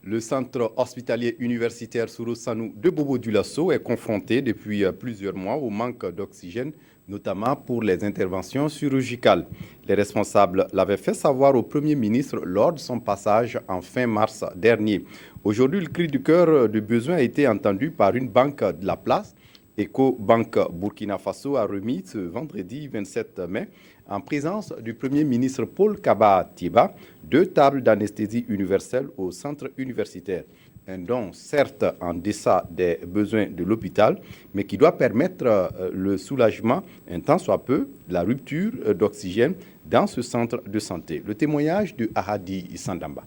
Le centre hospitalier universitaire Soro Sanou de Bobo-Dioulasso est confronté depuis plusieurs mois au manque d'oxygène, notamment pour les interventions chirurgicales. Les responsables l'avaient fait savoir au Premier ministre lors de son passage en fin mars dernier. Aujourd'hui, le cri du cœur du besoin a été entendu par une banque de la place. Ecobank Burkina Faso a remis ce vendredi 27 mai, en présence du Premier ministre Paul Kaba Tiba, 2 tables d'anesthésie universelle au centre universitaire. Un don certes en deçà des besoins de l'hôpital, mais qui doit permettre le soulagement, un tant soit peu, de la rupture d'oxygène dans ce centre de santé. Le témoignage de Ahadi Sandamba.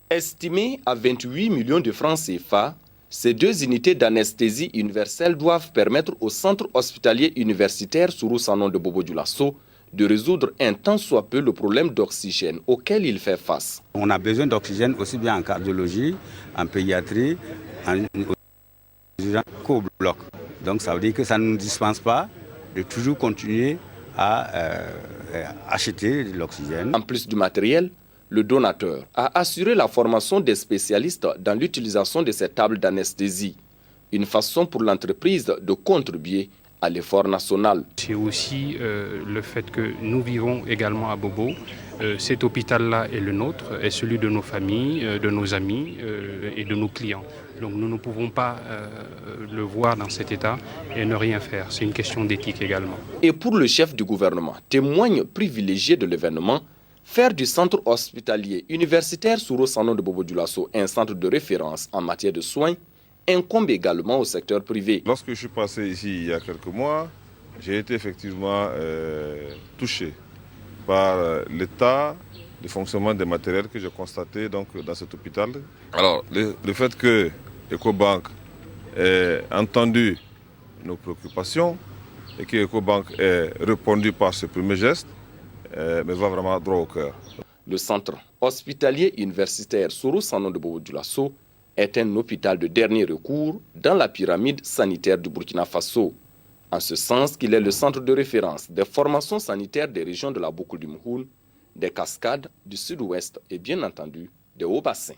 Estimé à 28 millions de francs CFA, ces 2 unités d'anesthésie universelle doivent permettre au centre hospitalier universitaire Soro Sanou de Bobo-Dioulasso de résoudre un tant soit peu le problème d'oxygène auquel il fait face. On a besoin d'oxygène aussi bien en cardiologie, en pédiatrie, en co-bloc. Donc ça veut dire que ça ne nous dispense pas de toujours continuer à acheter de l'oxygène. En plus du matériel, le donateur a assuré la formation des spécialistes dans l'utilisation de ces tables d'anesthésie, une façon pour l'entreprise de contribuer à l'effort national. C'est aussi le fait que nous vivons également à Bobo. Cet hôpital-là est le nôtre, est celui de nos familles, de nos amis et de nos clients. Donc nous ne pouvons pas le voir dans cet état et ne rien faire. C'est une question d'éthique également. Et pour le chef du gouvernement, témoigne privilégié de l'événement, faire du centre hospitalier universitaire Soro Sanou de Bobo-Dioulasso un centre de référence en matière de soins incombe également au secteur privé. Lorsque je suis passé ici il y a quelques mois, j'ai été effectivement touché par l'état de fonctionnement des matériels que j'ai constaté donc, dans cet hôpital. Alors, le fait que Ecobank ait entendu nos préoccupations et que Ecobank ait répondu par ce premier geste, me va vraiment droit au cœur. Le centre hospitalier universitaire Soro Sanou de Bobo-Dioulasso est un hôpital de dernier recours dans la pyramide sanitaire du Burkina Faso, en ce sens qu'il est le centre de référence des formations sanitaires des régions de la boucle du Mouhoun, des cascades du sud-ouest et bien entendu des hauts bassins.